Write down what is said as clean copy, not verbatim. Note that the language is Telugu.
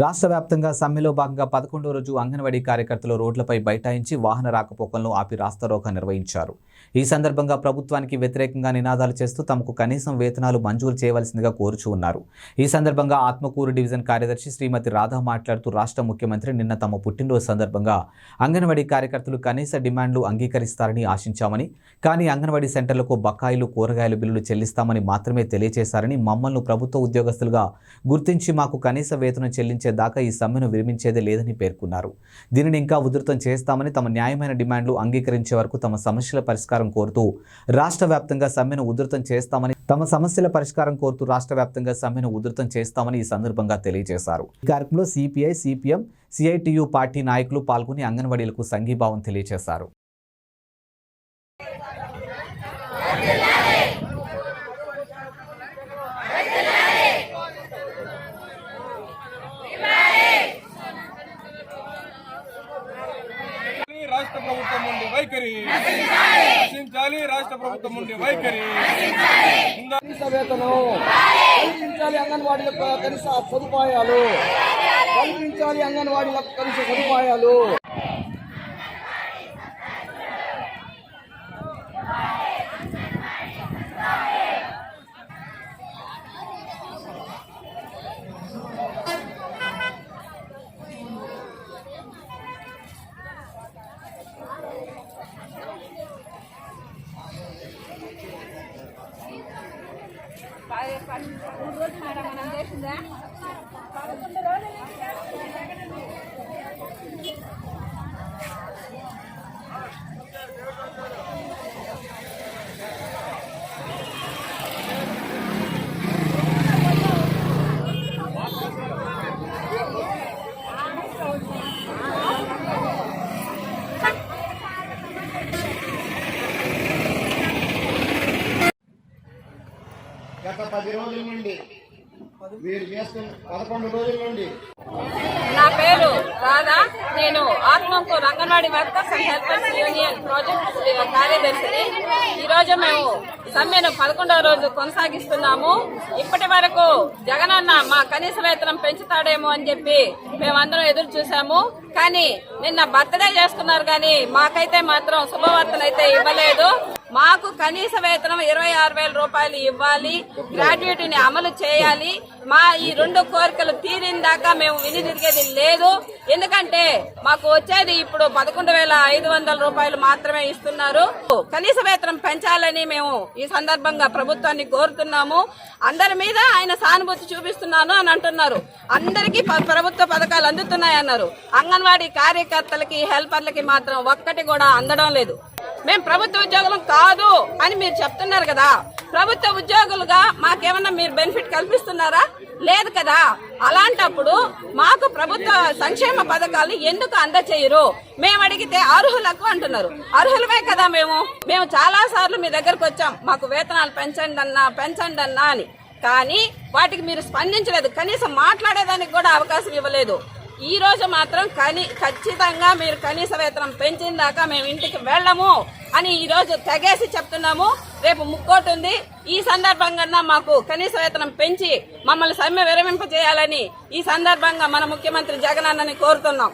రాష్ట్ర వ్యాప్తంగా సమ్మెలో భాగంగా 11వ రోజు అంగన్వాడీ కార్యకర్తలు రోడ్లపై బైఠాయించి వాహన రాకపోకలను ఆపి రాస్తారోకో నిర్వహించారు. ఈ సందర్భంగా ప్రభుత్వానికి వ్యతిరేకంగా నినాదాలు చేస్తూ తమకు కనీసం వేతనాలు మంజూరు చేయవలసిందిగా కోరుచూ ఉన్నారు. ఈ సందర్భంగా ఆత్మకూరు డివిజన్ కార్యదర్శి శ్రీమతి రాధా మాట్లాడుతూ రాష్ట్ర ముఖ్యమంత్రి నిన్న తమ పుట్టినరోజు సందర్భంగా అంగన్వాడీ కార్యకర్తలు కనీస డిమాండ్లు అంగీకరిస్తారని ఆశించామని, కానీ అంగన్వాడీ సెంటర్లకు బకాయిలు, కూరగాయల బిల్లులు చెల్లిస్తామని మాత్రమే తెలియజేశారని, మమ్మల్ని ప్రభుత్వ ఉద్యోగస్తులుగా గుర్తించి మాకు కనీస వేతనం చెల్లించేదాకా ఈ సమ్మెను విరమించేదే లేదని పేర్కొన్నారు. దీనిని ఇంకా ఉధృతం చేస్తామని, తమ న్యాయమైన డిమాండ్లు అంగీకరించే వరకు తమ సమస్యల పరిష్కారం కోరుతూ రాష్ట్ర వ్యాప్తంగా సమ్మెను ఉధృతం చేస్తామని ఈ సందర్భంగా తెలియజేశారు. ఈ కార్యక్రమంలో సిపిఐ, సిపిఎం, సిఐటియు పార్టీ నాయకులు పాల్గొని అంగన్వాడీలకు సంఘీభావం తెలియజేశారు. రాష్ట్ర ప్రభుత్వం నుండి వైఖరి రక్షించాలి. రాష్ట్ర ప్రభుత్వం నుండి వైఖరి వేతనం కల్పించాలి. అంగన్వాడీలకు కనీస సదుపాయాలు కల్పించాలి. అంగన్వాడీలకు కనీస సదుపాయాలు గత 10 రోజుల నుండి మీరు చేస్తున్న 11 రోజుల నుండి. నా పేరు రాధా. నేను Atmakur anganwadi workers and helpers union project కార్యదర్శిని. ఈరోజు మేము సమ్మెను 11వ రోజు కొనసాగిస్తున్నాము. ఇప్పటి వరకు జగనన్న మా కనీస వేతనం పెంచుతాడేమో అని చెప్పి మేమందరం ఎదురు చూసాము. కానీ నిన్న బర్త్డే చేసుకున్నారు, కానీ మాకైతే మాత్రం శుభవార్తనైతే ఇవ్వలేదు. మాకు కనీస వేతనం 26,000 రూపాయలు ఇవ్వాలి, గ్రాడ్యుయేటీని అమలు చేయాలి. మా ఈ 2 కోరికలు తీరిందాకా మేము వినిదిరిగేది లేదు. ఎందుకంటే మాకు వచ్చేది ఇప్పుడు 11,500 రూపాయలు మాత్రమే ఇస్తున్నారు. కనీస వేతనం పెంచాలని మేము ఈ సందర్భంగా ప్రభుత్వాన్ని కోరుతున్నాము. అందరి మీద ఆయన సానుభూతి చూపిస్తున్నాను అని అంటున్నారు. అందరికీ ప్రభుత్వ పథకాలు అందుతున్నాయన్నారు. అంగన్వాడీ కార్యకర్తలకి, హెల్పర్లకి మాత్రం ఒక్కటి కూడా అందడం లేదు. మేము ప్రభుత్వ ఉద్యోగులం కాదు అని మీరు చెప్తున్నారు కదా, ప్రభుత్వ ఉద్యోగులుగా మాకేమన్నా మీరు బెనిఫిట్ కల్పిస్తున్నారా? లేదు కదా. అలాంటప్పుడు మాకు ప్రభుత్వ సంక్షేమ పథకాలు ఎందుకు అందచేయరు? మేము అడిగితే అర్హులకు అంటున్నారు. అర్హులమే కదా మేము చాలా సార్లు మీ దగ్గరకు వచ్చాం, మాకు వేతనాలు పెంచండి అన్నా అని. కానీ వాటికి మీరు స్పందించలేదు. కనీసం మాట్లాడేదానికి కూడా అవకాశం ఇవ్వలేదు. ఈ రోజు మాత్రం ఖచ్చితంగా మీరు కనీస వేతనం పెంచిన దాకా మేము ఇంటికి వెళ్ళము అని ఈ రోజు తెగేసి చెప్తున్నాము. రేపు ముక్కోటి ఉంది. ఈ సందర్భంగా మాకు కనీస వేతనం పెంచి మమ్మల్ని సమ్మె విరమింపజేయాలని ఈ సందర్భంగా మన ముఖ్యమంత్రి జగన్ అన్నని కోరుతున్నాం.